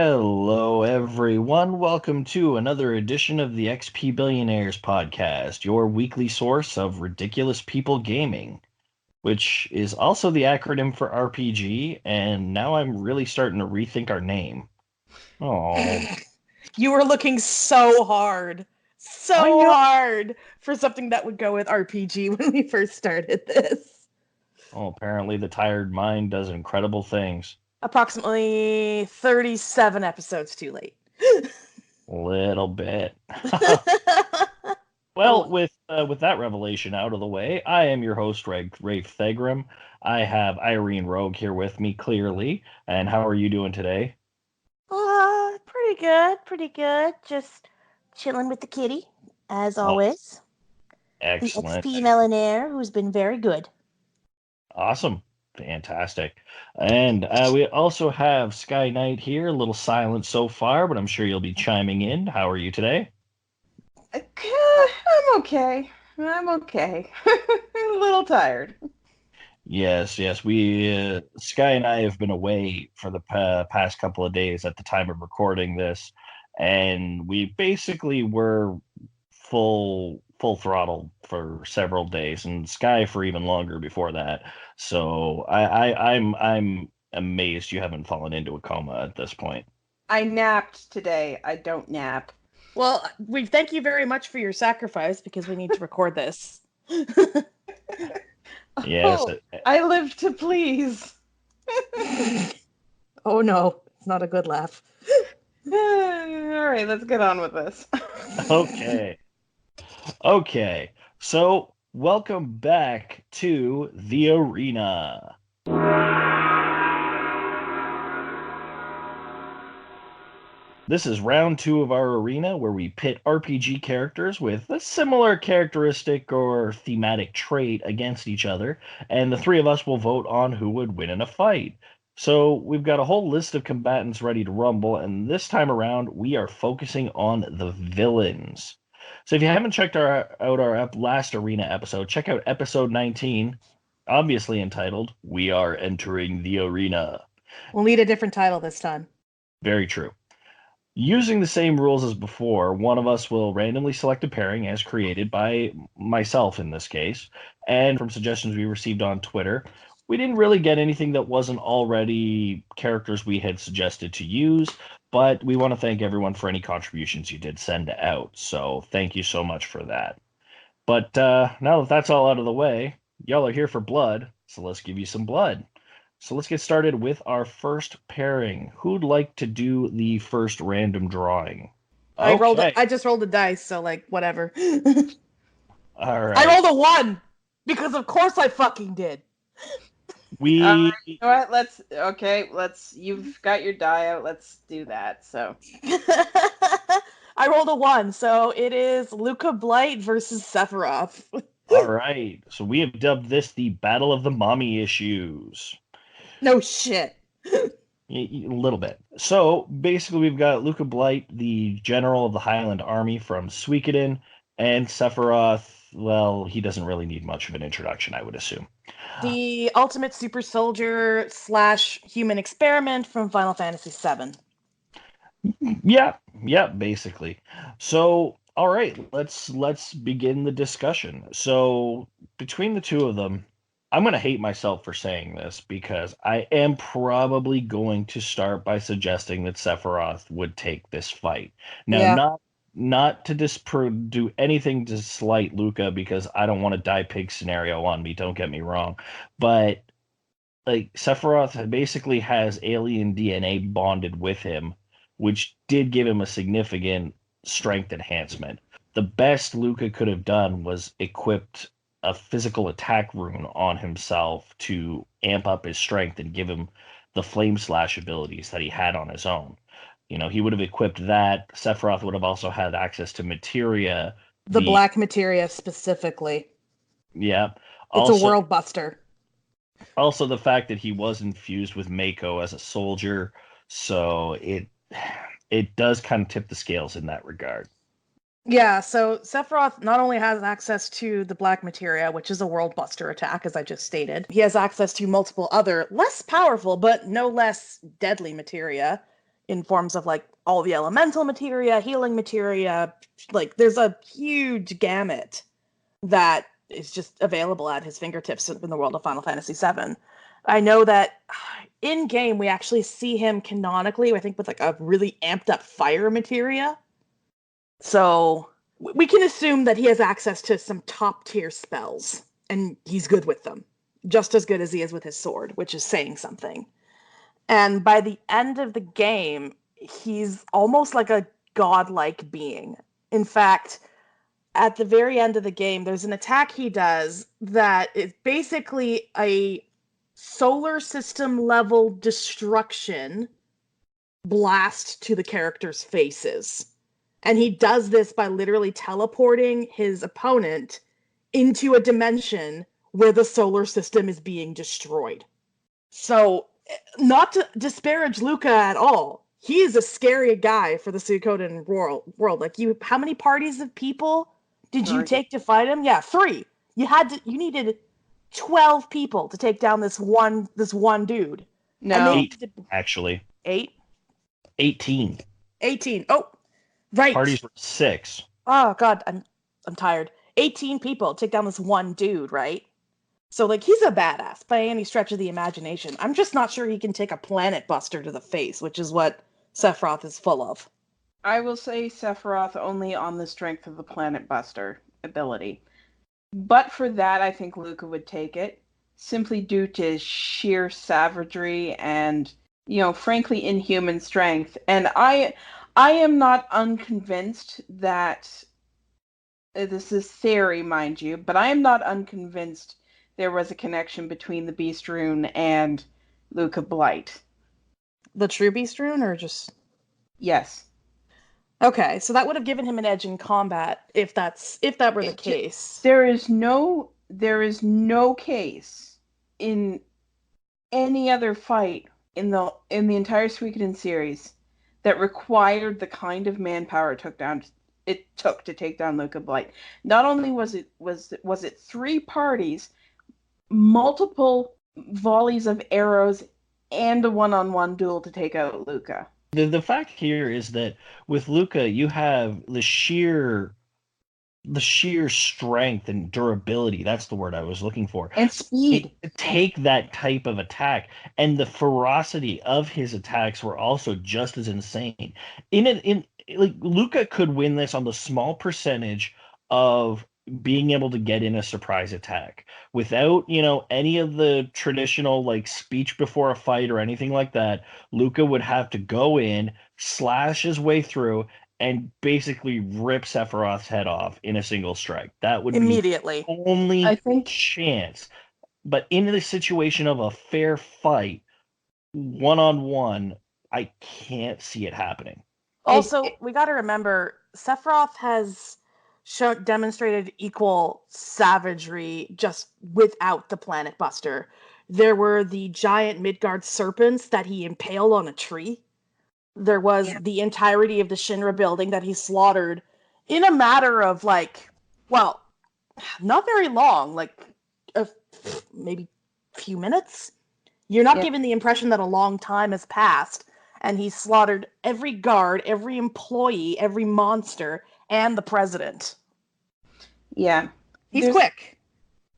Hello, everyone. Welcome to another edition of the XP Billionaires podcast, your weekly source of ridiculous people gaming, which is also the acronym for RPG. And now I'm really starting to rethink our name. Oh, You were looking so hard, I so know. hard for something that would go with RPG when we first started this. Oh, apparently the tired mind does incredible things. Approximately 37 episodes too late. Little bit. Oh Well, well. with that revelation out of the way, I am your host, Rafe Thegrim. I have Irene Rogue here with me, clearly. And how are you doing today? Pretty good, pretty good. Just chilling with the kitty, as Oh, always. The excellent. XP Millionaire, who's been very good. Awesome. Fantastic. And we also have Sky Knight here, a little silent so far, but I'm sure you'll be chiming in. How are you today? I'm okay. I'm okay. A little tired. Yes, yes. Sky and I have been away for the past couple of days at the time of recording this, and we basically were full throttle for several days, and Sky for even longer before that. So I'm amazed you haven't fallen into a coma at this point. I napped today. I don't nap. Well, we thank you very much for your sacrifice because we need to record this. Yes, Oh, I live to please. Oh no, it's not a good laugh. All right, let's get on with this. okay. Okay. So, welcome back to the arena. This is round two of our arena where we pit RPG characters with a similar characteristic or thematic trait against each other, and the three of us will vote on who would win in a fight. So we've got a whole list of combatants ready to rumble, and this time around we are focusing on the villains. So if you haven't checked out our last arena episode, check out episode 19, obviously entitled "We Are Entering the Arena." We'll need a different title this time. Very true. Using the same rules as before, one of us will randomly select a pairing as created by myself in this case. And from suggestions we received on Twitter, we didn't really get anything that wasn't already characters we had suggested to use, but we want to thank everyone for any contributions you did send out. So thank you so much for that. But now that that's all out of the way, y'all are here for blood, so let's give you some blood. So let's get started with our first pairing. Who'd like to do the first random drawing? Okay. I just rolled a dice, so like whatever. All I right. rolled a 1 because of course I fucking did. We You know what? You've got your die out. Let's do that. So, I rolled a 1, so it is Luca Blight versus Sephiroth. all right. So we have dubbed this the Battle of the Mommy Issues. No shit. A little bit. So basically, we've got Luca Blight, the general of the Highland Army from Suikoden, and Sephiroth. Well, he doesn't really need much of an introduction, I would assume. The ultimate super soldier / human experiment from Final Fantasy VII. Yeah, basically. So, all right, let's begin the discussion. So, between the two of them, I'm going to hate myself for saying this because I am probably going to start by suggesting that Sephiroth would take this fight. Now, Yeah. not to do anything to slight Luca because I don't want a die pig scenario on me, don't get me wrong, but like Sephiroth basically has alien DNA bonded with him, which did give him a significant strength enhancement. The best Luca could have done was equipped a physical attack rune on himself to amp up his strength and give him the flame slash abilities that he had on his own. You know, he would have equipped that. Sephiroth would have also had access to materia. The black materia specifically. Yeah. It's a world buster. Also the fact that he was infused with Mako as a soldier, so it does kind of tip the scales in that regard. Yeah, so Sephiroth not only has access to the black materia, which is a world buster attack, as I just stated, he has access to multiple other less powerful but no less deadly materia, in forms of like all the elemental materia, healing materia. Like there's a huge gamut that is just available at his fingertips in the world of Final Fantasy VII. I know that in game we actually see him canonically, I think, with like a really amped up fire materia. So we can assume that he has access to some top tier spells, and he's good with them, just as good as he is with his sword, which is saying something. And by the end of the game, he's almost like a godlike being. In fact, at the very end of the game, there's an attack he does that is basically a solar system level destruction blast to the characters' faces. And he does this by literally teleporting his opponent into a dimension where the solar system is being destroyed. So, not to disparage Luca at all, he is a scary guy for the Suikoden world. Like, how many parties of people did you take to fight him? Yeah, 3. You needed 12 people to take down this one dude. No. And 8, actually. 8? 18. 18. Oh, right. Parties were 6. Oh god, I'm tired. 18 people take down this one dude, right? So like he's a badass by any stretch of the imagination. I'm just not sure he can take a planet buster to the face, which is what Sephiroth is full of. I will say Sephiroth only on the strength of the planet buster ability. But for that, I think Luca would take it, simply due to sheer savagery and, frankly, inhuman strength. And I am not unconvinced that, this is theory, mind you, but I am not unconvinced there was a connection between the Beast Rune and Luca Blight. The true Beast Rune, or just... Yes. Okay, so that would have given him an edge in combat if that were the case. There is no case in any other fight in the entire Suikoden series that required the kind of manpower it took to take down Luca Blight. Not only was it 3 parties, multiple volleys of arrows, and a one-on-one duel to take out Luca. The fact here is that with Luca, you have the sheer strength and durability. That's the word I was looking for. And speed. Take that type of attack, and the ferocity of his attacks were also just as insane. Like Luca could win this on the small percentage of being able to get in a surprise attack without, any of the traditional like speech before a fight or anything like that. Luca would have to go in, slash his way through, and basically rip Sephiroth's head off in a single strike. That would immediately be the only chance. But in the situation of a fair fight, one-on-one, I can't see it happening. Also, we got to remember, Sephiroth has demonstrated equal savagery just without the planet buster. There were the giant Midgard serpents that he impaled on a tree. There was the entirety of the Shinra building that he slaughtered in a matter of not very long, maybe a few minutes. You're not given the impression that a long time has passed, and he slaughtered every guard, every employee, every monster, and the president. Yeah. He's quick.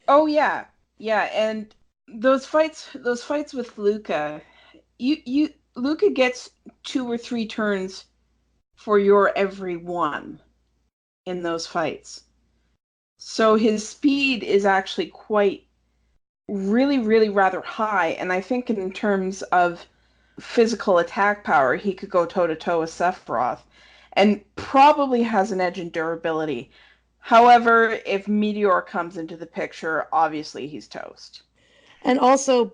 Oh yeah. Yeah, and those fights with Luca, Luca gets 2 or 3 turns for your every one in those fights. So his speed is actually really, really rather high, and I think in terms of physical attack power, he could go toe-to-toe with Sephiroth, and probably has an edge in durability. However, if Meteor comes into the picture, obviously he's toast. And also,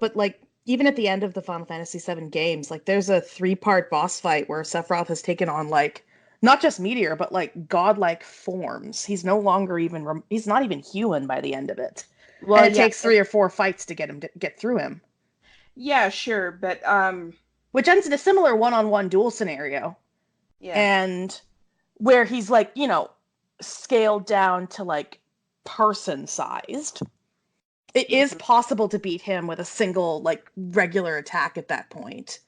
even at the end of the Final Fantasy VII games, there's a 3-part boss fight where Sephiroth has taken on, not just Meteor, but, godlike forms. He's no longer he's not even human by the end of it. Well, and it takes 3 or 4 fights to get through him. Yeah, sure, but, which ends in a similar one-on-one duel scenario. Yeah. And where he's, scaled down to, person-sized. It is possible to beat him with a single, regular attack at that point.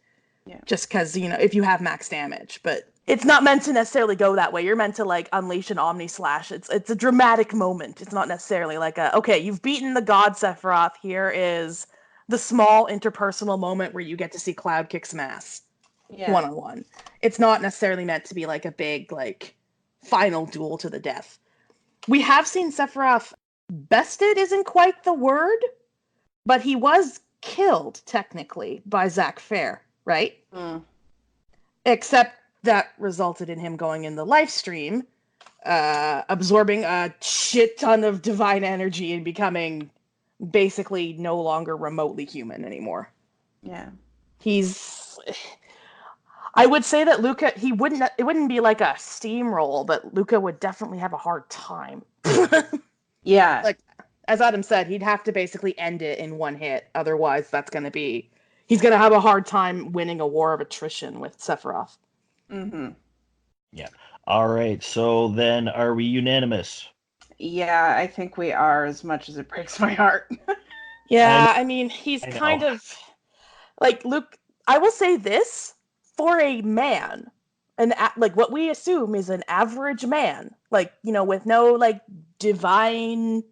Yeah. Just because, if you have max damage. But it's not meant to necessarily go that way. You're meant to, like, unleash an Omni Slash. It's a dramatic moment. It's not necessarily like okay, you've beaten the god Sephiroth. Here is the small interpersonal moment where you get to see Cloud kick some ass. Yeah. One-on-one. It's not necessarily meant to be like a big, like, final duel to the death. We have seen Sephiroth bested isn't quite the word, but he was killed, technically, by Zack Fair, right? Mm. Except that resulted in him going in the live stream, absorbing a shit ton of divine energy and becoming basically no longer remotely human anymore. Yeah. I would say that Luca, it wouldn't be like a steamroll, but Luca would definitely have a hard time. Yeah. Like, as Adam said, he'd have to basically end it in one hit. Otherwise, he's going to have a hard time winning a war of attrition with Sephiroth. Mm-hmm. Yeah. All right. So then, are we unanimous? Yeah, I think we are, as much as it breaks my heart. Yeah, I mean, he's I know. kind of like Luke. I will say this for a man, like what we assume is an average man, like, with no like divine,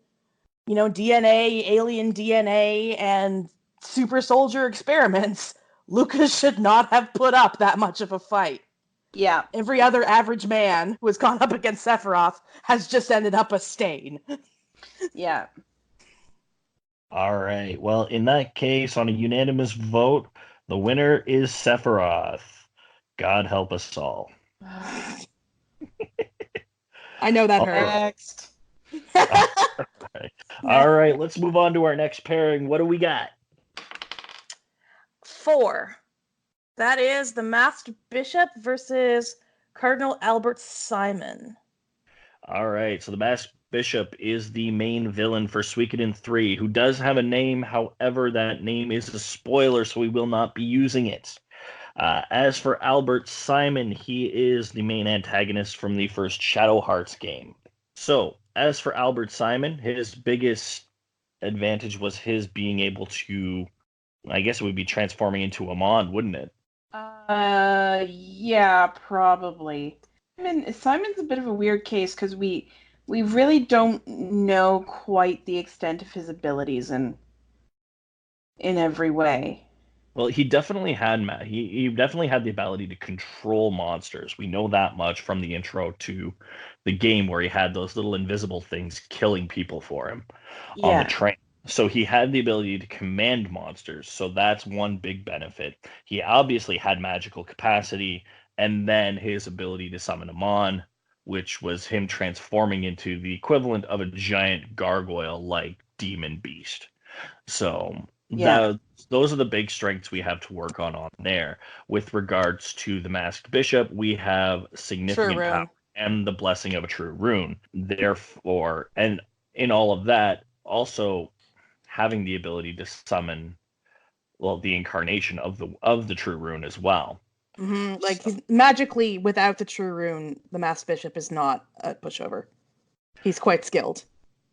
DNA, alien DNA, and super soldier experiments. Lucas should not have put up that much of a fight. Yeah. Every other average man who has gone up against Sephiroth has just ended up a stain. Yeah. All right. Well, in that case, on a unanimous vote, the winner is Sephiroth. God help us all. I know that All hurt. Next. All right, let's move on to our next pairing. What do we got? 4. That is the Masked Bishop versus Cardinal Albert Simon. All right, so the Masked Bishop is the main villain for Suikoden 3, who does have a name. However, that name is a spoiler, so we will not be using it. As for Albert Simon, he is the main antagonist from the first Shadow Hearts game. So, as for Albert Simon, his biggest advantage was his being able to, I guess it would be transforming into a Mon, wouldn't it? Yeah, probably. Simon's a bit of a weird case because we really don't know quite the extent of his abilities in every way. Well, he definitely had he definitely had the ability to control monsters. We know that much from the intro to the game where he had those little invisible things killing people for him on the Yeah. train. So he had the ability to command monsters. So that's one big benefit. He obviously had magical capacity, and then his ability to summon a Mon, which was him transforming into the equivalent of a giant gargoyle-like demon beast. So Yeah. those are the big strengths we have to work on there. With regards to the Masked Bishop, we have significant True power rune. and the blessing of a true rune. Therefore, and in all of that, also having the ability to summon, well, the incarnation of the true rune as well. Mm-hmm. Like, he's magically, without the true rune, the Masked Bishop is not a pushover. He's quite skilled.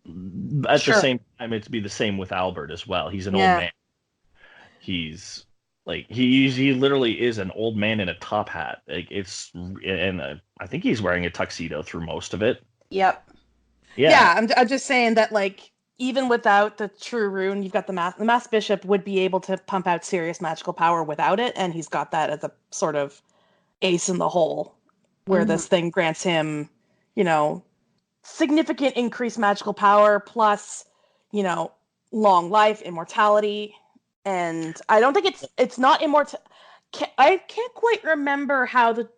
At the Sure. same time, it'd be the same with Albert as well. He's an old Yeah. man. He's like he literally is an old man in a top hat. Like I think he's wearing a tuxedo through most of it. Yep. Yeah. I'm just saying that, like, even without the true rune, you've got the Masked Bishop would be able to pump out serious magical power without it, and he's got that as a sort of ace in the hole, where this thing grants him, significant increased magical power plus, long life, immortality, and I don't think it's not immortal. I can't quite remember how the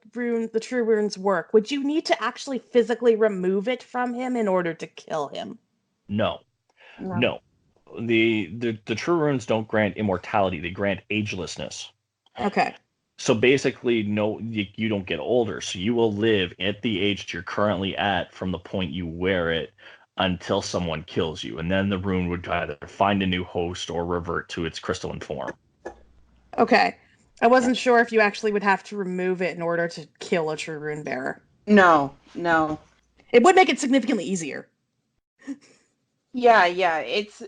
true runes work. Would you need to actually physically remove it from him in order to kill him? No. No. The true runes don't grant immortality, they grant agelessness. Okay. So basically, no, you don't get older. So you will live at the age you're currently at from the point you wear it until someone kills you. And then the rune would either find a new host or revert to its crystalline form. Okay. I wasn't sure if you actually would have to remove it in order to kill a true rune bearer. No. It would make it significantly easier. Yeah. It's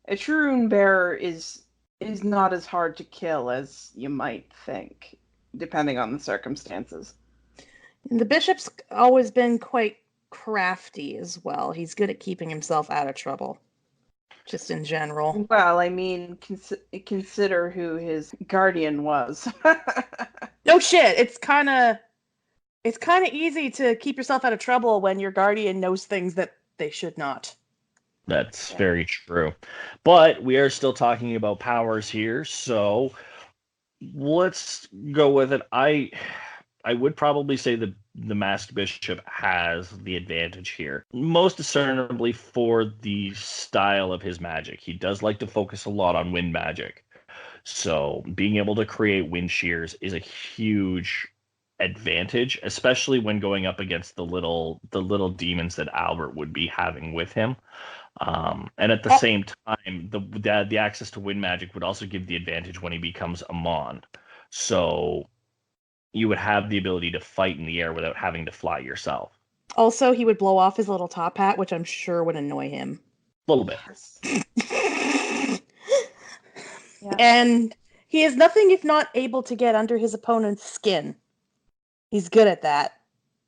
a true rune bearer is is not as hard to kill as you might think, depending on the circumstances. And the bishop's always been quite crafty as well. He's good at keeping himself out of trouble, just in general. Well, I mean, consider who his guardian was. No shit. It's kind of easy to keep yourself out of trouble when your guardian knows things that they should not. That's very true. But we are still talking about powers here, so let's go with it. I would probably say the masked bishop has the advantage here, most discernibly for the style of his magic. He does like to focus a lot on wind magic, so being able to create wind shears is a huge advantage, especially when going up against the little demons that Albert would be having with him. And at the same time, the access to wind magic would also give the advantage when he becomes Amon. So you would have the ability to fight in the air without having to fly yourself. Also, he would blow off his little top hat, which I'm sure would annoy him. A little bit. Yeah. And he is nothing if not able to get under his opponent's skin. He's good at that.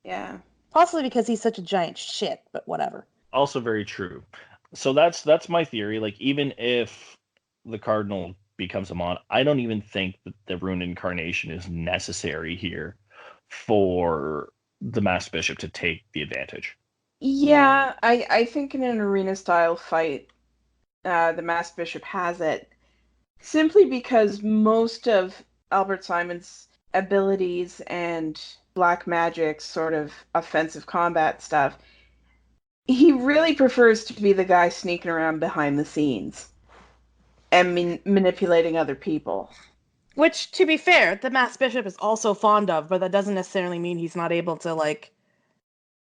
Yeah. Possibly because he's such a giant shit, but whatever. Also very true. So that's my theory. Like, even if the Cardinal becomes Amon, I don't even think that the Rune Incarnation is necessary here for the Masked Bishop to take the advantage. Yeah, I think in an arena-style fight, the Masked Bishop has it. Simply because most of Albert Simon's abilities and black magic sort of offensive combat stuff, he really prefers to be the guy sneaking around behind the scenes and manipulating other people. Which, to be fair, the Masked Bishop is also fond of, but that doesn't necessarily mean he's not able to, like,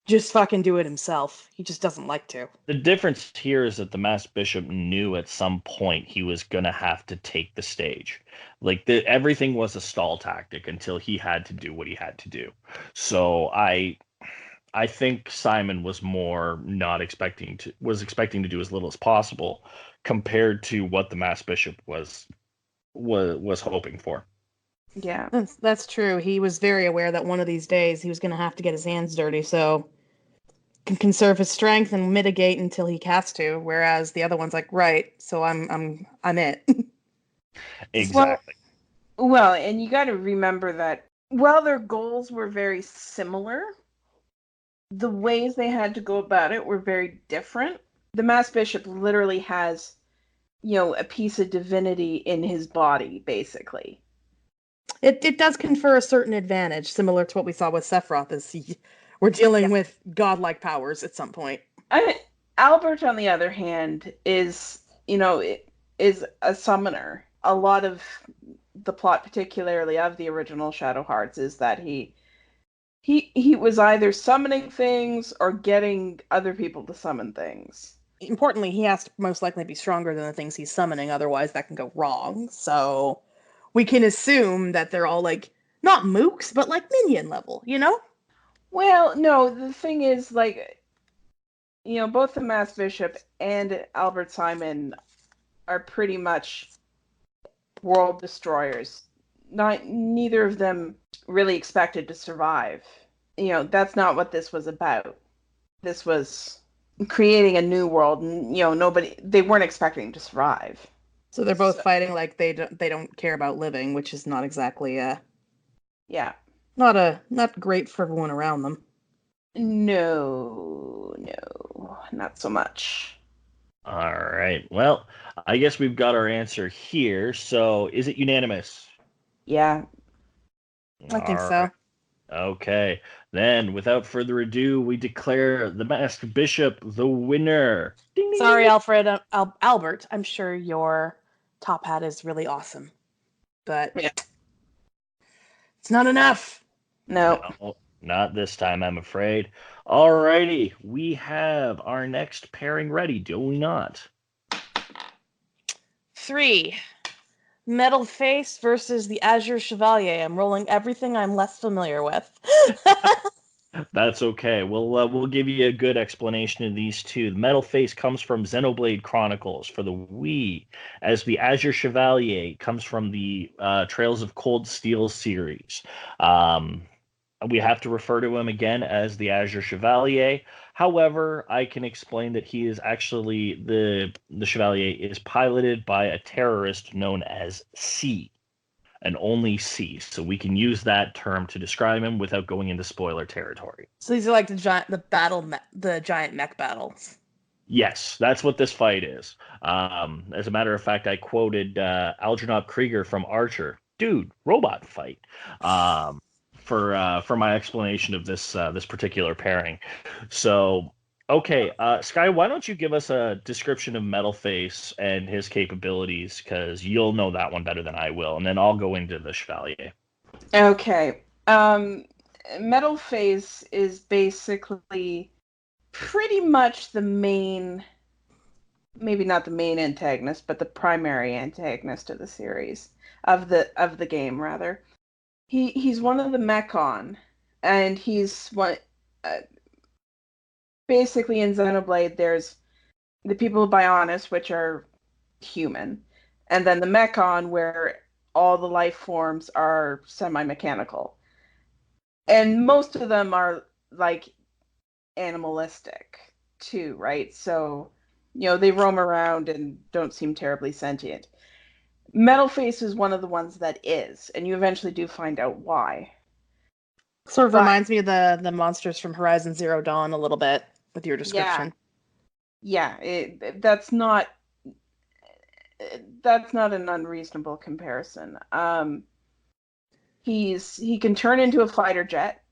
just fucking do it himself. He just doesn't like to. The difference here is that the Masked Bishop knew at some point he was going to have to take the stage. Like, everything was a stall tactic until he had to do what he had to do. So I think Simon was expecting to do as little as possible compared to what the Masked Bishop was hoping for. Yeah. That's true. He was very aware that one of these days he was going to have to get his hands dirty, so can conserve his strength and mitigate until he has to. Whereas the other one's like, right, so I'm it. Exactly. Well, and you got to remember that while their goals were very similar, the ways they had to go about it were very different. The Masked Bishop literally has, a piece of divinity in his body, basically. It does confer a certain advantage, similar to what we saw with Sephiroth, we're dealing with godlike powers at some point. Albert, on the other hand, is a summoner. A lot of the plot, particularly of the original Shadow Hearts, is that he was either summoning things or getting other people to summon things. Importantly, he has to most likely be stronger than the things he's summoning, otherwise that can go wrong. So we can assume that they're all, like, not mooks, but, like, minion level, Well, no, the thing is, like, both the Masked Bishop and Albert Simon are pretty much world destroyers. Neither of them really expected to survive. That's not what this was about. This was creating a new world, and they weren't expecting to survive. So they're both fighting like they don't care about living, which is not exactly not great for everyone around them. No, not so much. All right. Well, I guess we've got our answer here. So, is it unanimous? Yeah. I think so. Okay. Then, without further ado, we declare the Masked Bishop the winner. Ding, ding, Sorry, ding. Alfred. Albert, I'm sure your top hat is really awesome, but it's not enough. No, not this time, I'm afraid. Alrighty, we have our next pairing ready, do we not? 3. Metal Face versus the Azure Chevalier. I'm rolling everything I'm less familiar with. That's okay. We'll give you a good explanation of these two. The Metal Face comes from Xenoblade Chronicles for the Wii, as the Azure Chevalier comes from the Trails of Cold Steel series. Um, we have to refer to him again as the Azure Chevalier. However, I can explain that he is actually the Chevalier is piloted by a terrorist known as C, and only C. So we can use that term to describe him without going into spoiler territory. So these are like the giant mech battles. Yes, that's what this fight is. As a matter of fact, I quoted Algernon Krieger from Archer. Dude, robot fight. For my explanation of this particular pairing. So, okay, Sky, why don't you give us a description of Metal Face and his capabilities? Because you'll know that one better than I will, and then I'll go into the Chevalier. Okay. Metal Face is basically pretty much the main, maybe not the main antagonist, but the primary antagonist of the series, of the game rather. He's one of the Mechon, and he's one. Basically, in Xenoblade, there's the people of Bionis, which are human, and then the Mechon, where all the life forms are semi-mechanical, and most of them are like animalistic too, right? So, they roam around and don't seem terribly sentient. Metal Face is one of the ones that is, and you eventually do find out why. Sort of reminds me of the monsters from Horizon Zero Dawn a little bit with your description. Yeah, that's not an unreasonable comparison. He can turn into a fighter jet.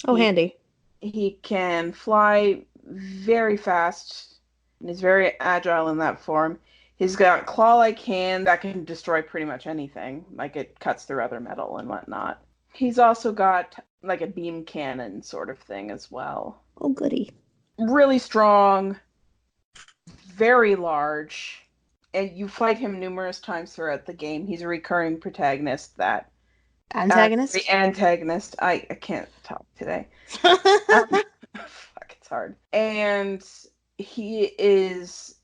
Oh, handy. He can fly very fast and is very agile in that form. He's got claw-like hand that can destroy pretty much anything, like it cuts through other metal and whatnot. He's also got like a beam cannon sort of thing as well. Oh, goody. Really strong, very large, and you fight him numerous times throughout the game. He's a recurring protagonist that... Antagonist? Antagonist. I can't talk today. Fuck, it's hard. And he is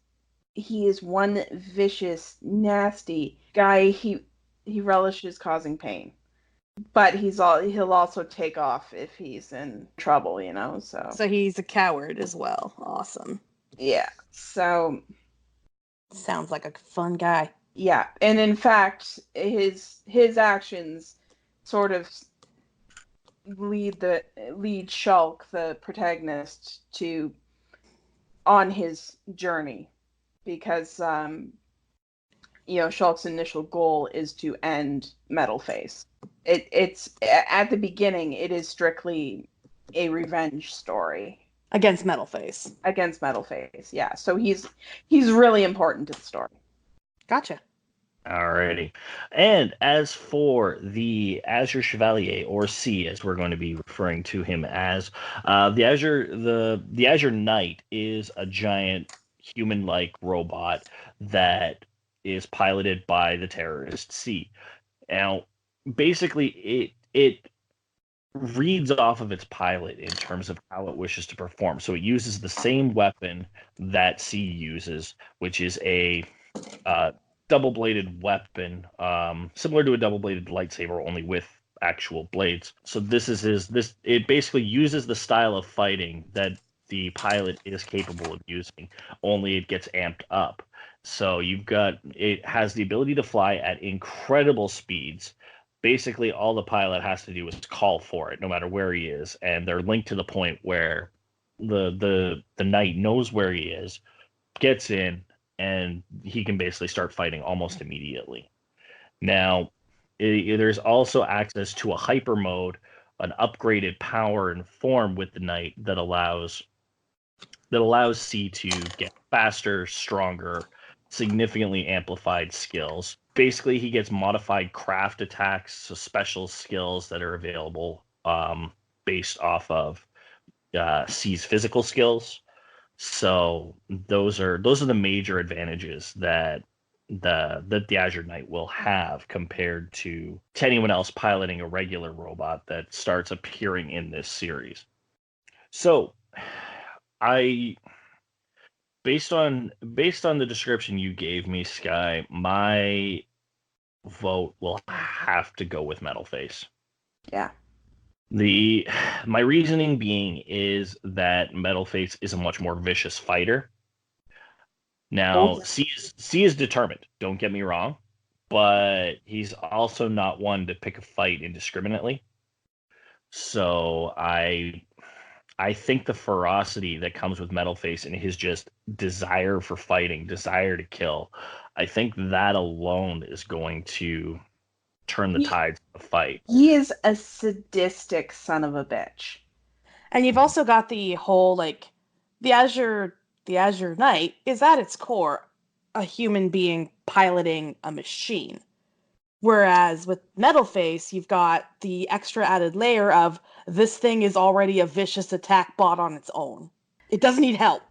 one vicious, nasty guy. He relishes causing pain, but he'll also take off if he's in trouble, So he's a coward as well. Awesome. Yeah. So sounds like a fun guy. Yeah, and in fact, his actions sort of lead Shulk, the protagonist, on his journey, because Shulk's initial goal is to end Metal Face. It's at the beginning, it is strictly a revenge story against Metal Face. Against Metal Face, yeah. So he's really important to the story. Gotcha. Alrighty. And as for the Azure Chevalier, or C, as we're going to be referring to him as, the Azure Knight is a giant human-like robot that is piloted by the terrorist C. Now, basically, it reads off of its pilot in terms of how it wishes to perform. So it uses the same weapon that C uses, which is a double-bladed weapon, similar to a double-bladed lightsaber, only with actual blades. So it basically uses the style of fighting that the pilot is capable of using, only it gets amped up. So it has the ability to fly at incredible speeds. Basically, all the pilot has to do is call for it, no matter where he is, and they're linked to the point where the knight knows where he is, gets in, and he can basically start fighting almost immediately. Now, there's also access to a hyper mode, an upgraded power and form with the knight that allows C to get faster, stronger, significantly amplified skills. Basically, he gets modified craft attacks, so special skills that are available based off of C's physical skills. So those are the major advantages that that the Azure Knight will have compared to anyone else piloting a regular robot that starts appearing in this series. So, I based on the description you gave me, Sky, my vote will have to go with Metalface. Yeah. My reasoning being is that Metalface is a much more vicious fighter. Now, C is determined, don't get me wrong, but he's also not one to pick a fight indiscriminately. So I think the ferocity that comes with Metalface and his just desire for fighting, desire to kill, I think that alone is going to turn the tides of the fight. He is a sadistic son of a bitch. And you've also got the whole like the Azure Knight is at its core a human being piloting a machine. Whereas with Metalface, you've got the extra added layer of this thing is already a vicious attack bot on its own. It doesn't need help.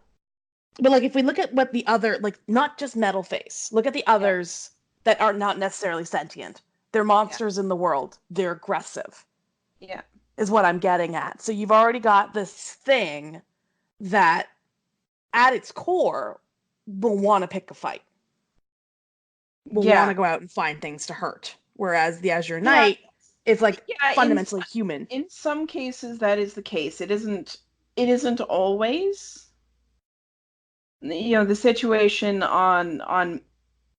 But like if we look at what the other, like not just Metalface, look at the others that are not necessarily sentient. They're monsters in the world. They're aggressive. Yeah. Is what I'm getting at. So you've already got this thing that at its core will want to pick a fight. Will want to go out and find things to hurt. Whereas the Azure Knight is like fundamentally human. In some cases that is the case. It isn't always. The situation on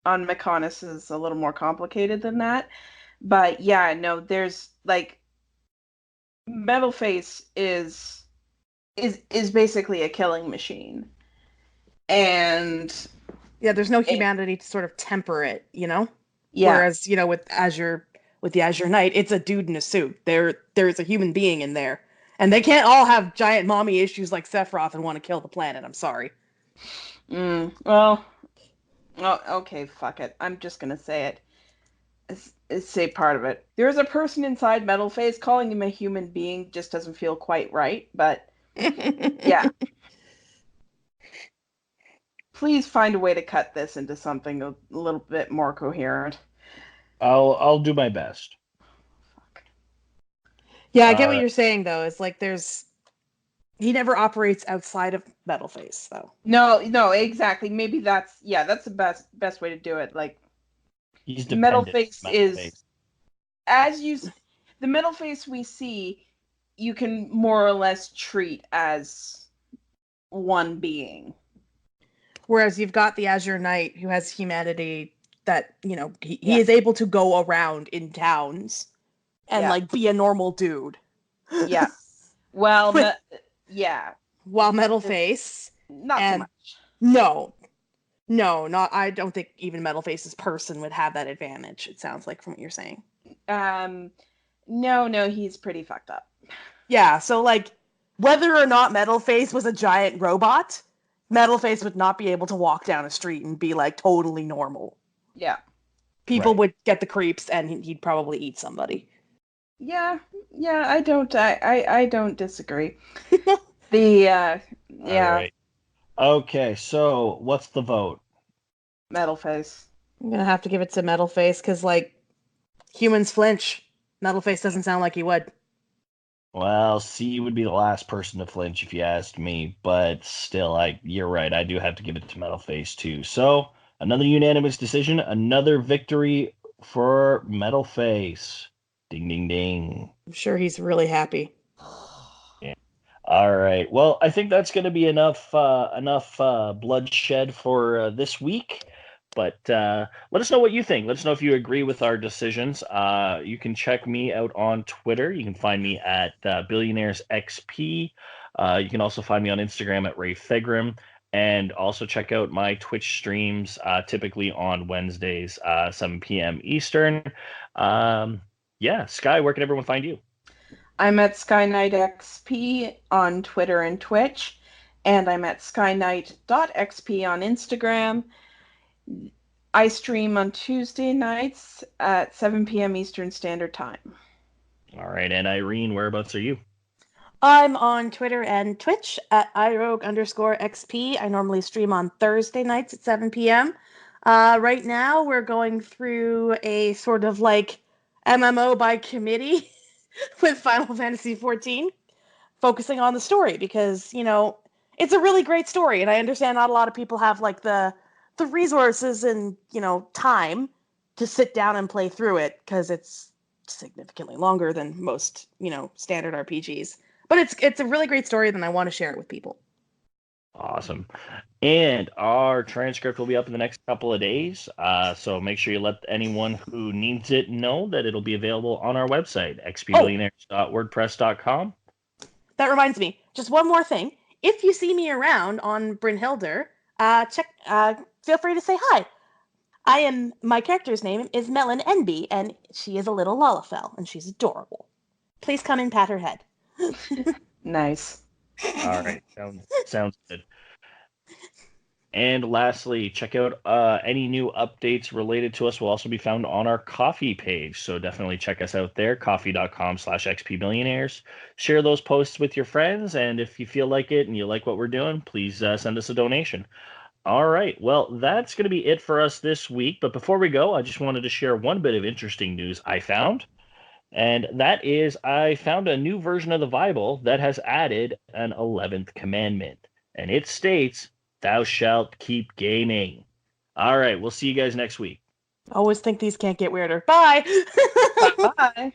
Mechonis is a little more complicated than that. But yeah, no, there's like Metalface is basically a killing machine. And there's no humanity to sort of temper it, Yeah. Whereas, with the Azure Knight, it's a dude in a suit. There's a human being in there. And they can't all have giant mommy issues like Sephiroth and want to kill the planet. I'm sorry. Well, okay, fuck it. I'm just gonna say it. Say part of it. There's a person inside Metalface. Calling him a human being just doesn't feel quite right, but yeah. Please find a way to cut this into something a little bit more coherent. I'll do my best. Yeah, I get what you're saying though. It's like he never operates outside of Metalface though. No, exactly. Maybe that's the best way to do it. Like he's Metalface is the Metalface we see, you can more or less treat as one being. Whereas you've got the Azure Knight who has humanity that, he is able to go around in towns and like be a normal dude. Yeah. Well, While Metalface not so much. No, I don't think even Metalface's person would have that advantage, it sounds like from what you're saying. No, he's pretty fucked up. Yeah, so like whether or not Metalface was a giant robot, Metalface would not be able to walk down a street and be like totally normal. Yeah. People would get the creeps and he'd probably eat somebody. Yeah, I don't disagree. Yeah. All right. Okay, so what's the vote? Metalface. I'm gonna have to give it to Metalface because like humans flinch. Metalface doesn't sound like he would. Well, C would be the last person to flinch if you asked me, but still, you're right. I do have to give it to Metalface too. So another unanimous decision, another victory for Metalface. Ding, ding, ding. I'm sure he's really happy. Yeah. All right. Well, I think that's going to be enough bloodshed for this week. But let us know what you think. Let us know if you agree with our decisions. You can check me out on Twitter. You can find me at Billionaires XP. You can also find me on Instagram at Ray Fegrim. And also check out my Twitch streams, typically on Wednesdays, 7 p.m. Eastern. Sky, where can everyone find you? I'm at SkyKnightXP on Twitter and Twitch. And I'm at skyknight.xp on Instagram. I stream on Tuesday nights at 7 p.m. Eastern Standard Time. All right. And Irene, whereabouts are you? I'm on Twitter and Twitch at irogue_XP. I normally stream on Thursday nights at 7 p.m. Right now, we're going through a sort of like MMO by committee with Final Fantasy XIV, focusing on the story because, it's a really great story, and I understand not a lot of people have like the resources and, time to sit down and play through it because it's significantly longer than most, standard RPGs. But it's a really great story, and I want to share it with people. Awesome. And our transcript will be up in the next couple of days. So make sure you let anyone who needs it know that it'll be available on our website, xpbillionaires.wordpress.com. That reminds me, just one more thing. If you see me around on Brynhilder, feel free to say hi. My character's name is Melon Enby, and she is a little Lalafell, and she's adorable. Please come and pat her head. Nice. All right. Sounds good. And lastly, check out any new updates related to us will also be found on our Coffee page. So definitely check us out there, coffee.com/xpbillionaires. Share those posts with your friends. And if you feel like it and you like what we're doing, please send us a donation. All right. Well, that's going to be it for us this week. But before we go, I just wanted to share one bit of interesting news I found. And that is, I found a new version of the Bible that has added an 11th commandment. And it states, "Thou shalt keep gaming." All right. We'll see you guys next week. Always think these can't get weirder. Bye. Bye.